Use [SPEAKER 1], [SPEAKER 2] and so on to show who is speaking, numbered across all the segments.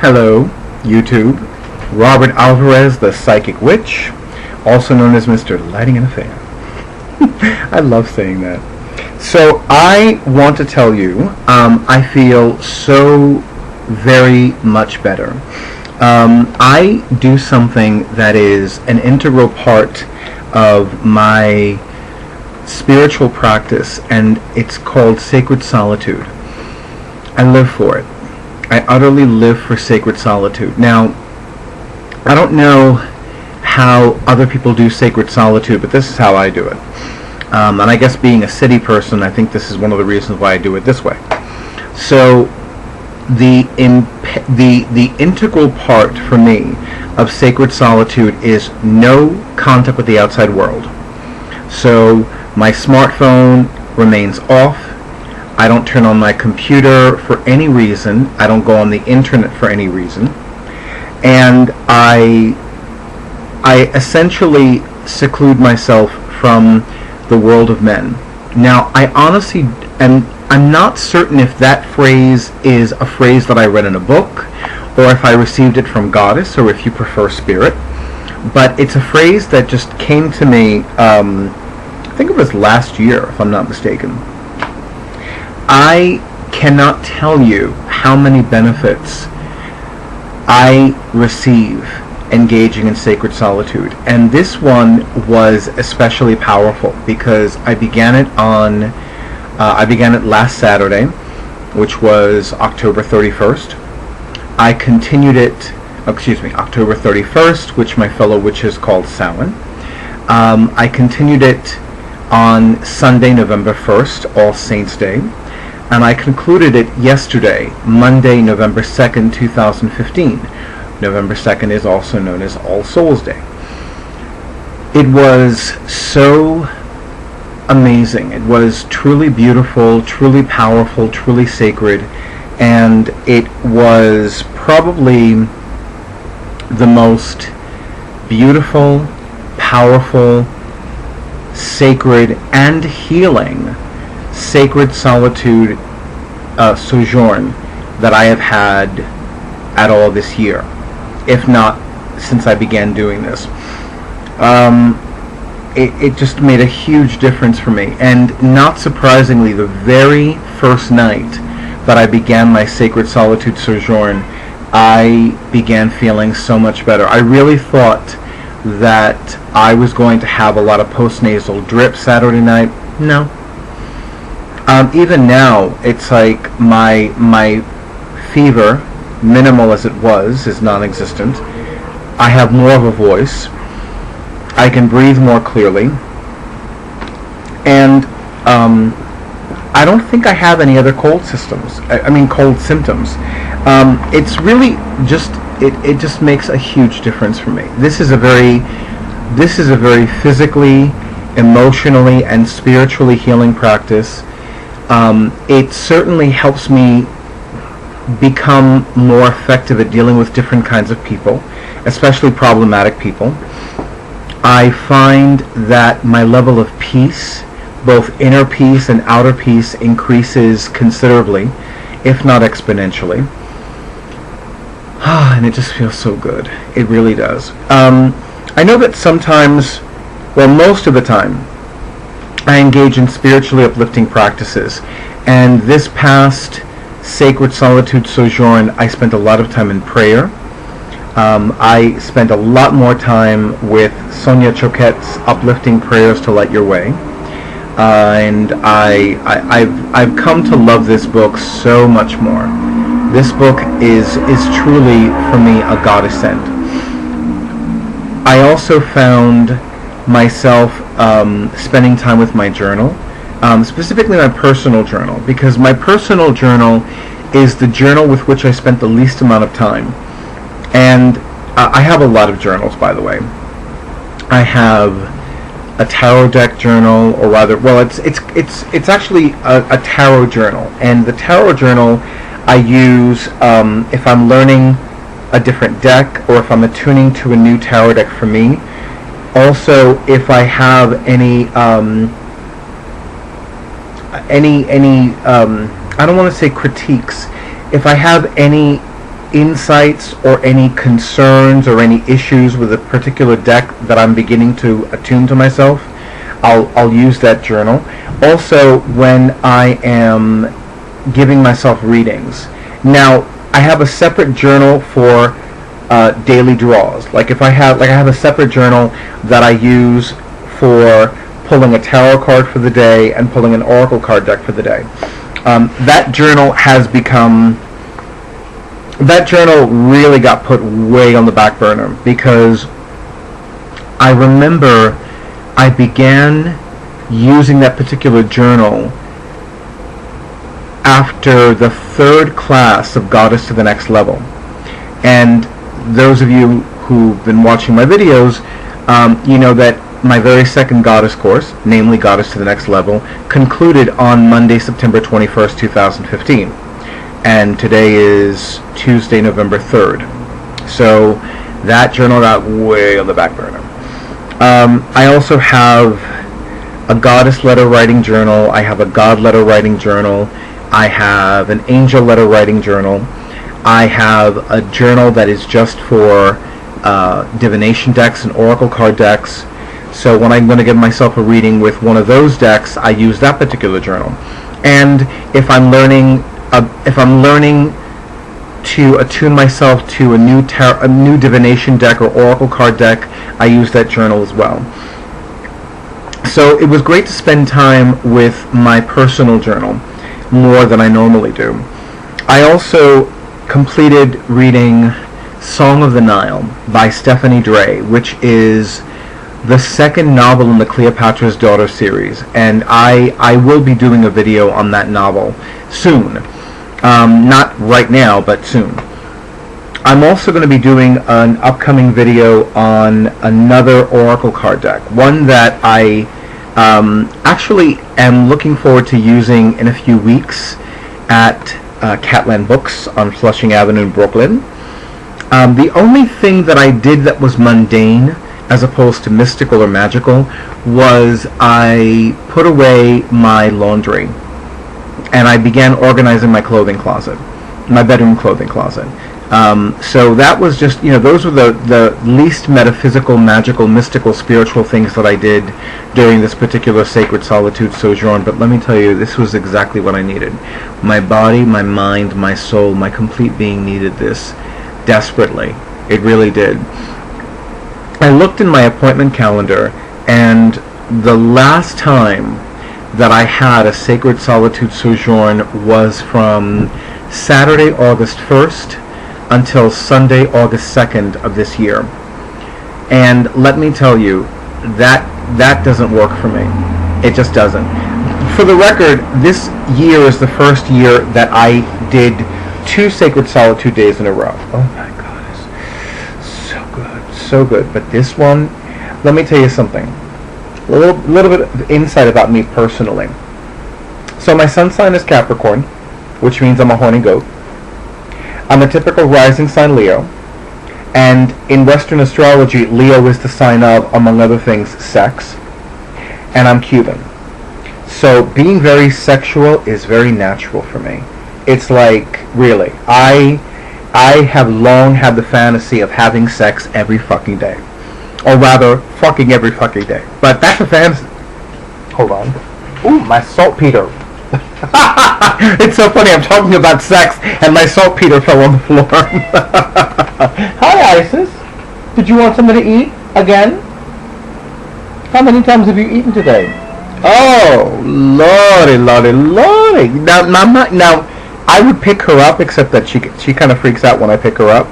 [SPEAKER 1] Hello, YouTube. Robert Alvarez, the Psychic Witch, also known as Mr. Lighting in a Fan. I love saying that. So I want to tell you, I feel so very much better. I do something that is an integral part of my spiritual practice, and it's called Sacred Solitude. I live for it. I utterly live for Sacred Solitude. Now, I don't know how other people do Sacred Solitude, but this is how I do it. And I guess being a city person, I think this is one of the reasons why I do it this way. So, the integral part for me of Sacred Solitude is no contact with the outside world. So, my smartphone remains off. I don't turn on my computer for any reason. I don't go on the internet for any reason. And I essentially seclude myself from the world of men. Now, I honestly I'm not certain if that phrase is a phrase that I read in a book, or if I received it from Goddess, or if you prefer Spirit. But it's a phrase that just came to me, I think it was last year, if I'm not mistaken. I cannot tell you how many benefits I receive engaging in Sacred Solitude, and this one was especially powerful because I began it last Saturday, which was October 31st. I continued it, October 31st, which my fellow witches called Samhain. I continued it on Sunday, November 1st, All Saints' Day. And I concluded it yesterday, Monday, November 2nd, 2015. November 2nd is also known as All Souls' Day. It was so amazing. It was truly beautiful, truly powerful, truly sacred, and it was probably the most beautiful, powerful, sacred, and healing Sacred Solitude Sojourn that I have had at all this year, if not since I began doing this. It just made a huge difference for me, and not surprisingly, the very first night that I began my Sacred Solitude Sojourn, I began feeling so much better. I really thought that I was going to have a lot of postnasal drip Saturday night. No. Even now, it's like my fever, minimal as it was, is non-existent. I have more of a voice. I can breathe more clearly. And I don't think I have any other cold symptoms. It's really just, it just makes a huge difference for me. This is a very physically, emotionally, and spiritually healing practice. It certainly helps me become more effective at dealing with different kinds of people, especially problematic people. I find that my level of peace, both inner peace and outer peace, increases considerably, if not exponentially. And it just feels so good. It really does. I know that sometimes, well, most of the time, I engage in spiritually uplifting practices, and this past Sacred Solitude Sojourn, I spent a lot of time in prayer. I spent a lot more time with Sonia Choquette's Uplifting Prayers to Light Your Way, and I've come to love this book so much more. This book is truly, for me, a goddess-sent. I also found myself spending time with my journal, specifically my personal journal, because my personal journal is the journal with which I spent the least amount of time. And I have a lot of journals, by the way. I have a tarot deck journal, or rather, well, it's actually a tarot journal, and the tarot journal I use if I'm learning a different deck, or if I'm attuning to a new tarot deck for me. Also, if I have any I don't want to say critiques, if I have any insights or any concerns or any issues with a particular deck that I'm beginning to attune to myself, I'll use that journal. Also, when I am giving myself readings. Now, I have a separate journal for daily draws. I have a separate journal that I use for pulling a tarot card for the day and pulling an oracle card deck for the day. That journal really got put way on the back burner because I remember I began using that particular journal after the third class of Goddess to the Next Level. And those of you who've been watching my videos, you know that my very second Goddess course, namely Goddess to the Next Level, concluded on Monday, September 21st, 2015. And today is Tuesday, November 3rd. So that journal got way on the back burner. I also have a Goddess letter writing journal. I have a God letter writing journal. I have an angel letter writing journal. I have a journal that is just for divination decks and oracle card decks. So when I'm going to give myself a reading with one of those decks, I use that particular journal. And if I'm learning to attune myself to a new divination deck or oracle card deck, I use that journal as well. So it was great to spend time with my personal journal more than I normally do. I also completed reading Song of the Nile by Stephanie Dray, which is the second novel in the Cleopatra's Daughter series, and I will be doing a video on that novel soon. Not right now, but soon. I'm also going to be doing an upcoming video on another oracle card deck, one that I actually am looking forward to using in a few weeks at Catland Books on Flushing Avenue in Brooklyn. The only thing that I did that was mundane, as opposed to mystical or magical, was I put away my laundry and I began organizing my clothing closet, my bedroom clothing closet. So that was just, those were the least metaphysical, magical, mystical, spiritual things that I did during this particular Sacred Solitude Sojourn. But let me tell you, this was exactly what I needed. My body, my mind, my soul, my complete being needed this desperately. It really did. I looked in my appointment calendar, and the last time that I had a Sacred Solitude Sojourn was from Saturday, August 1st until Sunday, August 2nd of this year. And let me tell you, that doesn't work for me. It just doesn't. For the record, this year is the first year that I did 2 Sacred Solitude days in a row. Oh my God, it's so good, so good. But this one, let me tell you something. A little bit of insight about me personally. So my sun sign is Capricorn, which means I'm a horny goat. I'm a typical rising sign Leo, and in Western astrology, Leo is the sign of, among other things, sex, and I'm Cuban. So being very sexual is very natural for me. It's like, really, I have long had the fantasy of having sex every fucking day. Or rather, fucking every fucking day. But that's a fantasy. Hold on. Ooh, my saltpeter. It's so funny, I'm talking about sex, and my saltpeter fell on the floor. Hi, Isis. Did you want something to eat? Again? How many times have you eaten today? Oh, lordy, lordy, lordy. Now, I would pick her up, except that she kind of freaks out when I pick her up.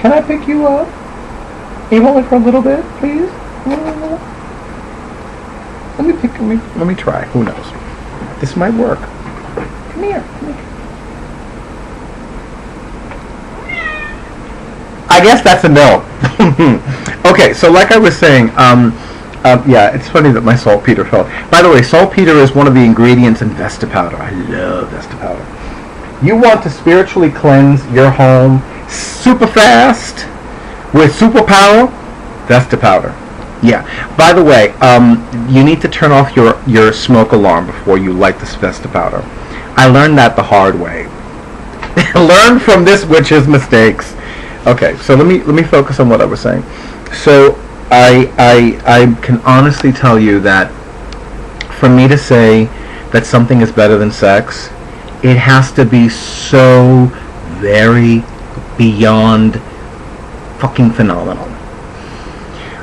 [SPEAKER 1] Can I pick you up? Even only for a little bit, please? Let me try. Who knows? This might work. Come here. I guess that's a no. Okay, so like I was saying, yeah, it's funny that my saltpeter fell. By the way, saltpeter is one of the ingredients in Vesta powder. I love Vesta powder. You want to spiritually cleanse your home super fast with superpower? Vesta powder. Yeah. By the way, you need to turn off your smoke alarm before you light this Vesta powder. I learned that the hard way. Learn from this witch's mistakes. Okay, so let me focus on what I was saying. So I can honestly tell you that for me to say that something is better than sex, it has to be so very beyond fucking phenomenal.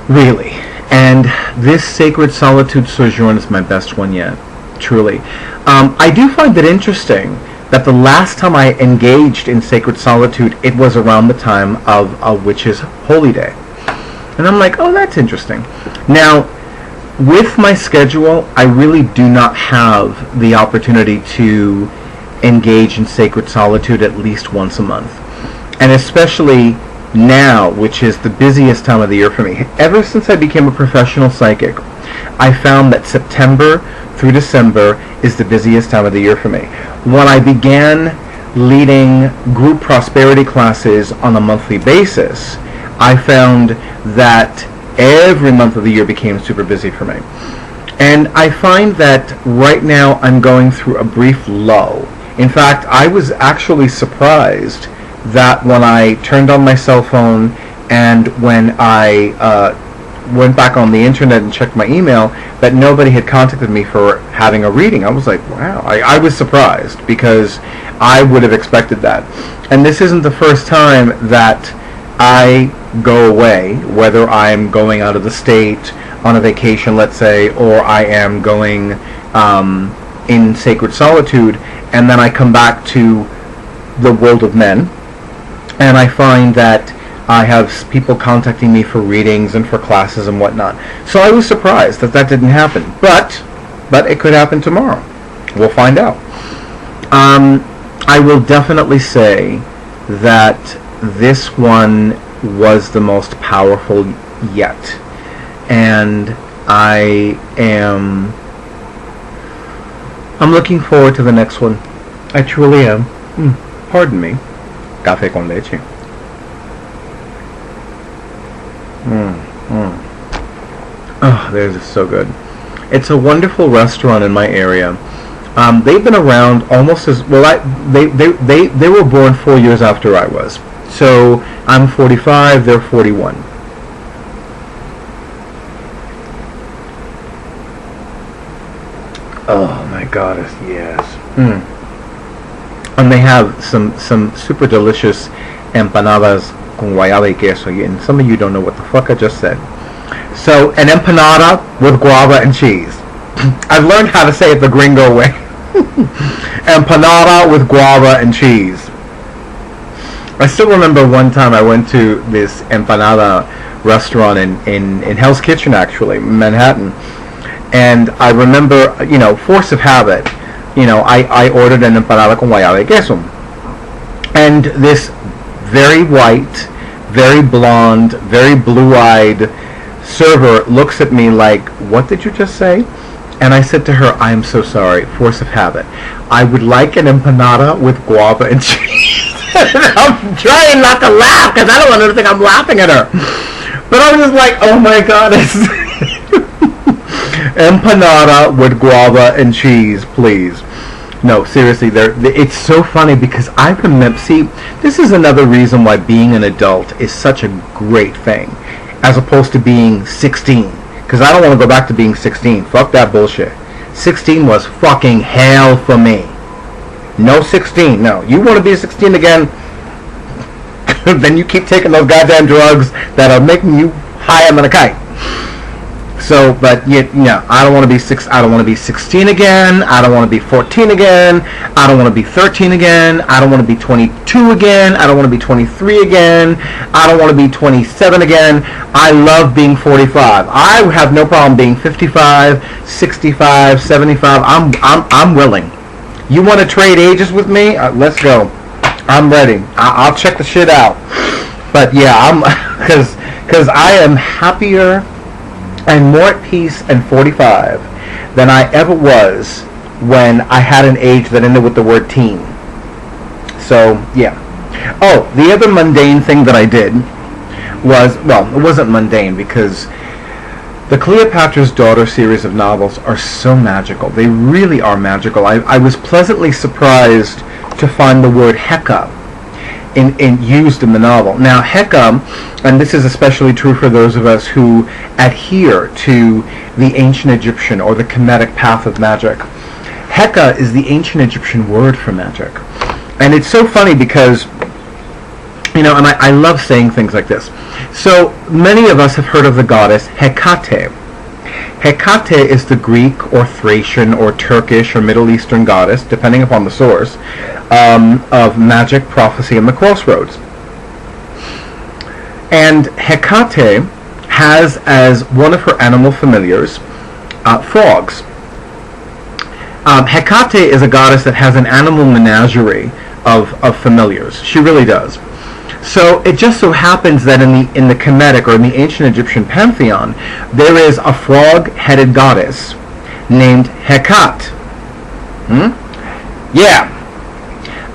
[SPEAKER 1] Really. And this Sacred Solitude Sojourn is my best one yet. Truly. I do find it interesting that the last time I engaged in Sacred Solitude, it was around the time of a witch's holy day. And I'm like, oh, that's interesting. Now, with my schedule, I really do not have the opportunity to engage in Sacred Solitude at least once a month. And especially now, which is the busiest time of the year for me. Ever since I became a professional psychic, I found that September through December is the busiest time of the year for me. When I began leading group prosperity classes on a monthly basis, I found that every month of the year became super busy for me. And I find that right now I'm going through a brief lull. In fact, I was actually surprised that when I turned on my cell phone and when I went back on the internet and checked my email, that nobody had contacted me for having a reading. I was like, wow. I was surprised because I would have expected that. And this isn't the first time that I go away, whether I'm going out of the state on a vacation, let's say, or I am going in Sacred Solitude, and then I come back to the world of men, and I find that I have people contacting me for readings and for classes and whatnot. So I was surprised that that didn't happen. But it could happen tomorrow. We'll find out. I will definitely say that this one was the most powerful yet. And I'm looking forward to the next one. I truly am. Pardon me. Café con leche. Oh, theirs is so good. It's a wonderful restaurant in my area. They've been around almost as well. They were born 4 years after I was. So I'm 45. They're 41. Oh my goddess, yes. And they have some super delicious empanadas con guayaba y queso. And some of you don't know what the fuck I just said. So, an empanada with guava and cheese. I've learned how to say it the gringo way. Empanada with guava and cheese. I still remember one time I went to this empanada restaurant in Hell's Kitchen, actually, Manhattan. And I remember, force of habit, I ordered an empanada con guayaba y queso. And this very white, very blonde, very blue-eyed server looks at me like, what did you just say? And I said to her, I am so sorry, force of habit. I would like an empanada with guava and cheese. I'm trying not to laugh because I don't want her to think I'm laughing at her. But I was just like, oh my god, empanada with guava and cheese, please. No, seriously, it's so funny because I remember, see, this is another reason why being an adult is such a great thing, as opposed to being 16. Because I don't want to go back to being 16. Fuck that bullshit. 16 was fucking hell for me. No 16, no. You want to be 16 again, then you keep taking those goddamn drugs that are making you higher than a kite. So, but yeah, I don't want to be 16 again. I don't want to be 14 again. I don't want to be 13 again. I don't want to be 22 again. I don't want to be 23 again. I don't want to be 27 again. I love being 45. I have no problem being 55, 65, 75. I'm willing. You want to trade ages with me? Let's go. I'm ready. I'll check the shit out. But yeah, because I am happier and more at peace at 45 than I ever was when I had an age that ended with the word teen. So, yeah. Oh, the other mundane thing that I did was, well, it wasn't mundane because the Cleopatra's Daughter series of novels are so magical. They really are magical. I was pleasantly surprised to find the word Heka used in the novel. Now, Heka, and this is especially true for those of us who adhere to the ancient Egyptian or the Kemetic path of magic, Heka is the ancient Egyptian word for magic. And it's so funny because, and I love saying things like this. So many of us have heard of the goddess Hecate. Hecate is the Greek or Thracian or Turkish or Middle Eastern goddess, depending upon the source, of magic, prophecy, and the crossroads. And Hecate has as one of her animal familiars frogs. Hecate is a goddess that has an animal menagerie of familiars. She really does. So it just so happens that in the Kemetic or in the ancient Egyptian pantheon, there is a frog-headed goddess named Hecate. Yeah.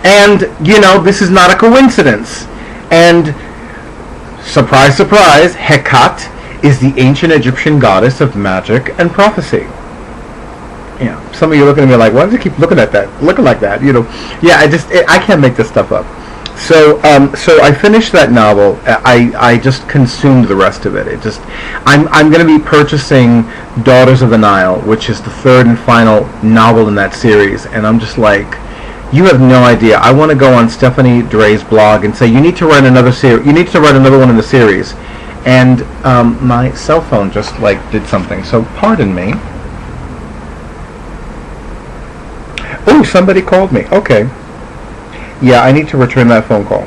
[SPEAKER 1] And, this is not a coincidence. And, surprise, surprise, Hecate is the ancient Egyptian goddess of magic and prophecy. Some of you are looking at me like, why do you keep looking like that? Yeah, I can't make this stuff up. So I finished that novel. I just consumed the rest of it. I'm going to be purchasing Daughters of the Nile, which is the third and final novel in that series, and I'm just like, you have no idea. I want to go on Stephanie Dre's blog and say, you need to write another series. You need to write another one in the series. And my cell phone just did something. So pardon me. Oh, somebody called me. Okay. Yeah, I need to return that phone call.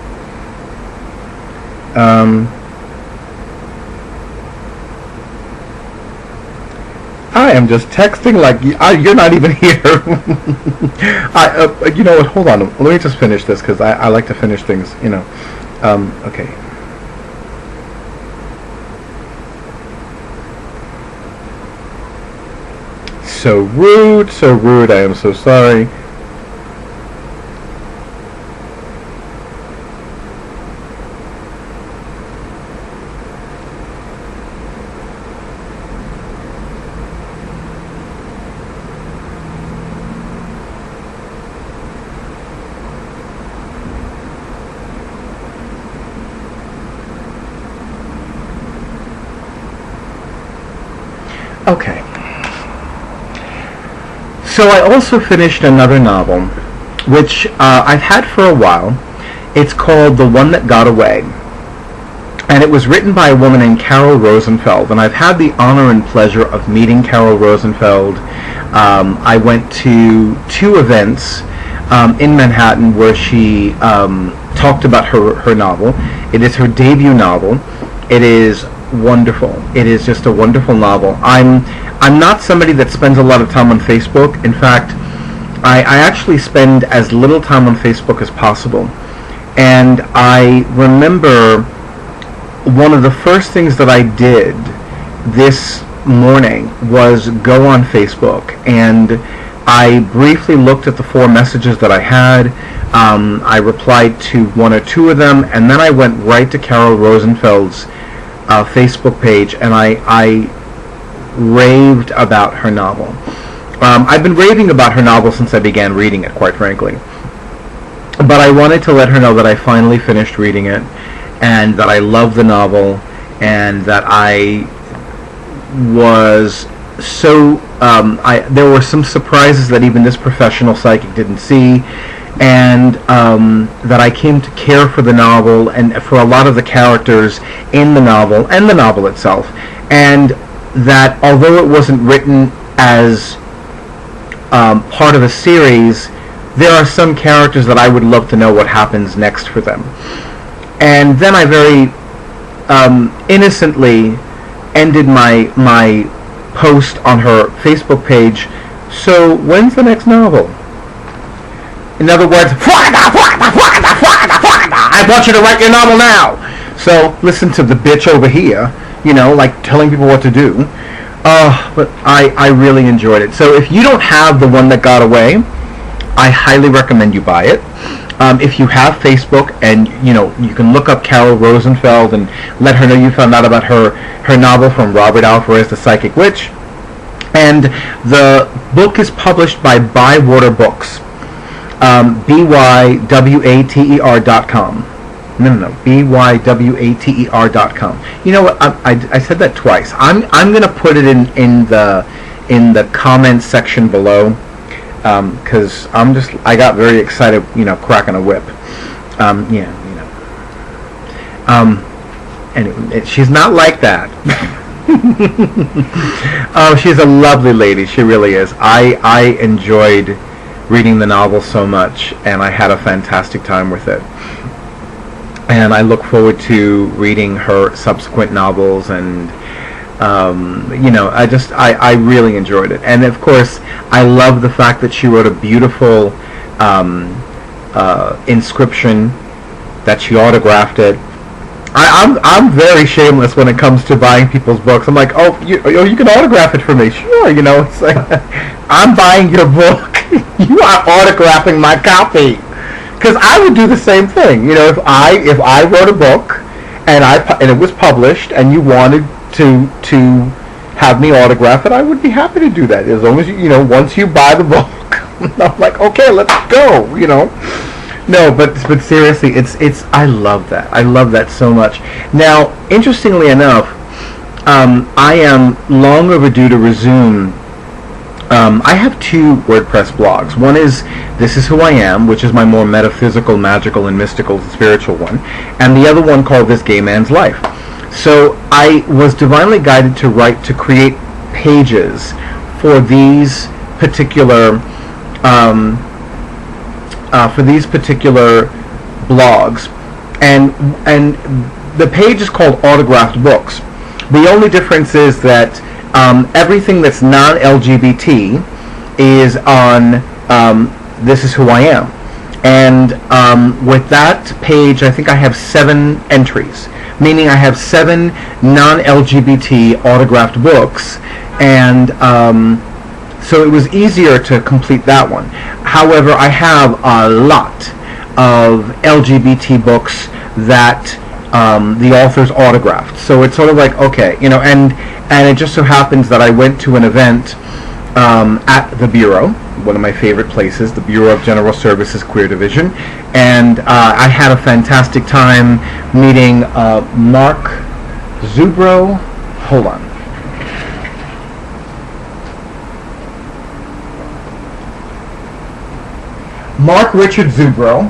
[SPEAKER 1] I am just texting like you're not even here. You know what? Hold on. Let me just finish this because I like to finish things. Okay. So rude, so rude. I am so sorry. Okay. So I also finished another novel, which I've had for a while. It's called The One That Got Away. And it was written by a woman named Carol Rosenfeld. And I've had the honor and pleasure of meeting Carol Rosenfeld. I went to 2 events in Manhattan where she talked about her novel. It is her debut novel. It is wonderful. It is just a wonderful novel. I'm not somebody that spends a lot of time on Facebook. In fact, I actually spend as little time on Facebook as possible. And I remember one of the first things that I did this morning was go on Facebook, and I briefly looked at the 4 messages that I had. I replied to 1 or 2 of them, and then I went right to Carol Rosenfeld's Facebook page, and I raved about her novel. I've been raving about her novel since I began reading it, quite frankly. But I wanted to let her know that I finally finished reading it, and that I love the novel, and that I was so... there were some surprises that even this professional psychic didn't see, and that I came to care for the novel and for a lot of the characters in the novel and the novel itself, and that although it wasn't written as part of a series, there are some characters that I would love to know what happens next for them. And then I very innocently ended my post on her Facebook page. So when's the next novel? In other words, I want you to write your novel now. So listen to the bitch over here, telling people what to do. But I really enjoyed it. So if you don't have The One That Got Away, I highly recommend you buy it. If you have Facebook, and you can look up Carol Rosenfeld and let her know you found out about her novel from Robert Alvarez, The Psychic Witch. And the book is published by Bywater Books. bywater.com. No, bywater.com. You know what? I said that twice. I'm going to put it in the comments section below, because I got very excited, cracking a whip. Anyway, she's not like that. Oh, she's a lovely lady. She really is. I enjoyed reading the novel so much, and I had a fantastic time with it. And I look forward to reading her subsequent novels, and I really enjoyed it. And of course, I love the fact that she wrote a beautiful inscription, that she autographed it. I'm very shameless when it comes to buying people's books. I'm like, oh, you can autograph it for me. Sure, it's like, I'm buying your book. You are autographing my copy. Because I would do the same thing. If I wrote a book and it was published and you wanted to have me autograph it, I would be happy to do that. As long as once you buy the book, I'm like, okay, let's go. No, but seriously, it's I love that. I love that so much. Now, interestingly enough, I am long overdue to resume. I have two WordPress blogs. One is This Is Who I Am, which is my more metaphysical, magical, and mystical, spiritual one, and the other one called This Gay Man's Life. So I was divinely guided to create pages for these particular blogs, and the page is called Autographed Books. The only difference is that everything that's non-LGBT is on This Is Who I Am, and with that page, I think I have 7 entries, meaning I have 7 non-LGBT autographed books, and so it was easier to complete that one. However, I have a lot of LGBT books that the authors autographed. So it's sort of like, okay, and it just so happens that I went to an event at the Bureau, one of my favorite places, the Bureau of General Services Queer Division, and I had a fantastic time meeting Mark Zubro. Hold on. Mark Richard Zubro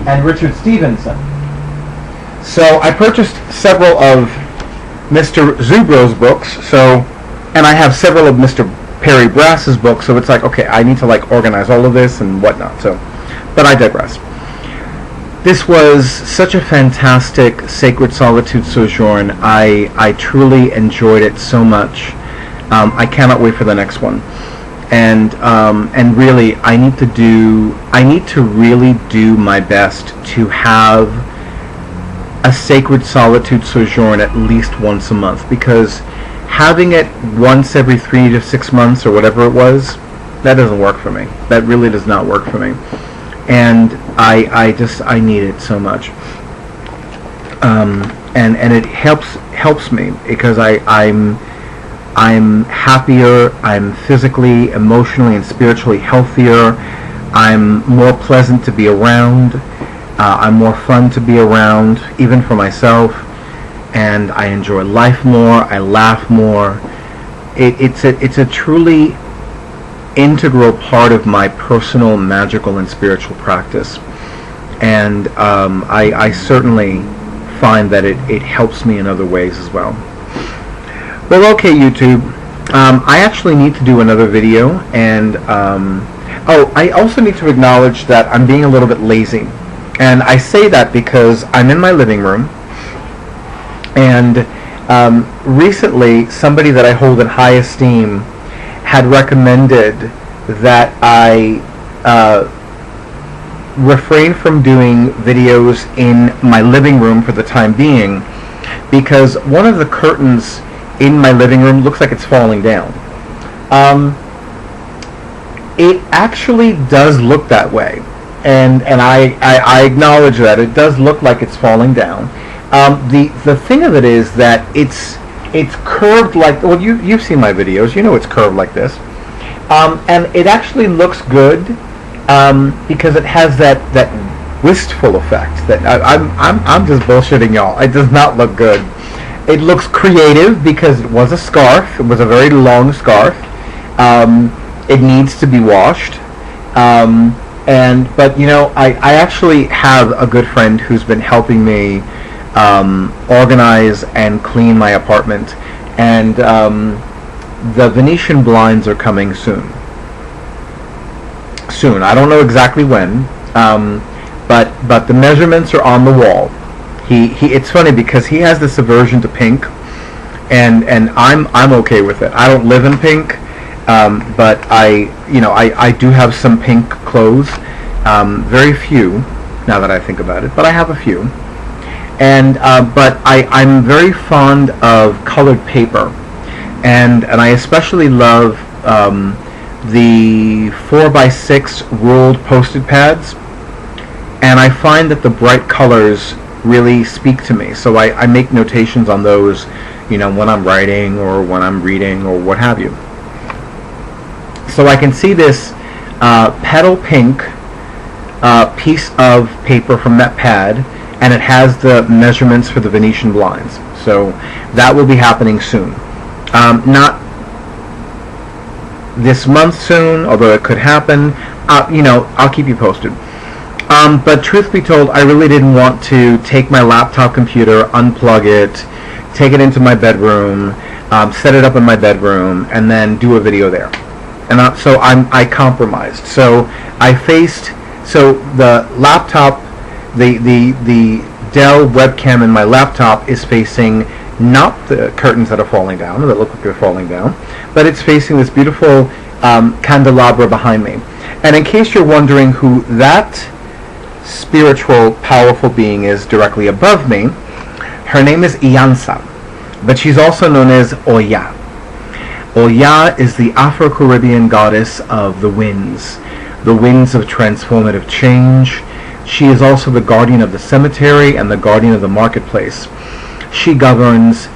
[SPEAKER 1] and Richard Stevenson. So I purchased several of Mr. Zubro's books, and I have several of Mr. Perry Brass's books, so it's like, okay, I need to organize all of this and whatnot, but I digress. This was such a fantastic Sacred Solitude Sojourn. I truly enjoyed it so much. I cannot wait for the next one. And really, I need to really do my best to have a Sacred Solitude Sojourn at least once a month, because having it once every 3 to 6 months or whatever it was, that doesn't work for me. That really does not work for me. And I need it so much. And it helps me because I'm happier, I'm physically, emotionally, and spiritually healthier. I'm more pleasant to be around. I'm more fun to be around, even for myself. And I enjoy life more. I laugh more. It's a truly integral part of my personal, magical, and spiritual practice. And I certainly find that it helps me in other ways as well. Well, okay, YouTube. I actually need to do another video, and I also need to acknowledge that I'm being a little bit lazy. And I say that because I'm in my living room, and recently somebody that I hold in high esteem had recommended that I refrain from doing videos in my living room for the time being, because one of the curtains in my living room looks like it's falling down. It actually does look that way, and I acknowledge that it does look like it's falling down. The thing of it is that it's curved like, well, you've seen my videos, you know it's curved like this, and it actually looks good because it has that wistful effect. That I'm just bullshitting y'all. It does not look good. It looks creative because it was a scarf. It was a very long scarf. It needs to be washed. But you know, I actually have a good friend who's been helping me organize and clean my apartment, and the Venetian blinds are coming soon. I don't know exactly when, but the measurements are on the wall. It's funny because he has this aversion to pink, and I'm okay with it. I don't live in pink, but I do have some pink clothes, very few now that I think about it, but I have a few. And but I'm very fond of colored paper, and I especially love the 4x6 ruled posted pads, and I find that the bright colors really speak to me. So I make notations on those, you know, when I'm writing or when I'm reading or what have you. So I can see this petal pink piece of paper from that pad, and it has the measurements for the Venetian blinds. So that will be happening soon. Not this month soon, although it could happen. You know, I'll keep you posted. But truth be told, I really didn't want to take my laptop computer, unplug it, take it into my bedroom, set it up in my bedroom, and then do a video there. And so I compromised. So the laptop, the Dell webcam in my laptop is facing not the curtains that are falling down, or that look like they're falling down, but it's facing this beautiful candelabra behind me. And in case you're wondering who that spiritual, powerful being is directly above me, her name is Iyansa, but she's also known as Oya. Oya is the Afro-Caribbean goddess of the winds of transformative change. She is also the guardian of the cemetery and the guardian of the marketplace. She governs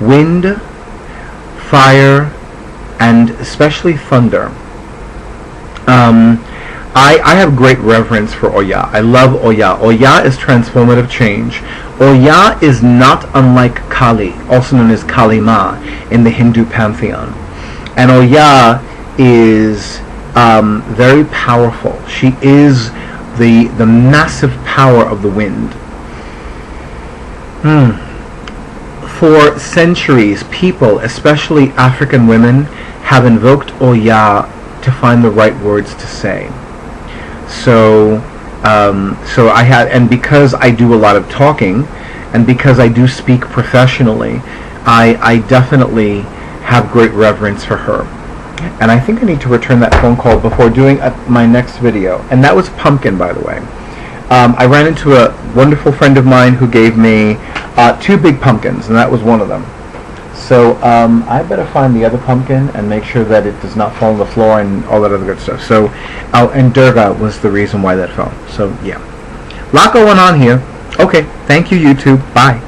[SPEAKER 1] wind, fire, and especially thunder. I have great reverence for Oya. I love Oya. Oya is transformative change. Oya is not unlike Kali, also known as Kali Ma in the Hindu pantheon. And Oya is very powerful. She is the massive power of the wind. For centuries, people, especially African women, have invoked Oya to find the right words to say. So I had, and because I do a lot of talking, and because I do speak professionally, I definitely have great reverence for her. And I think I need to return that phone call before doing my next video. And that was Pumpkin, by the way. I ran into a wonderful friend of mine who gave me 2 big pumpkins, and that was one of them. So I better find the other pumpkin and make sure that it does not fall on the floor and all that other good stuff. So, and Durga was the reason why that fell. So yeah, lot going on here. Okay, thank you, YouTube. Bye.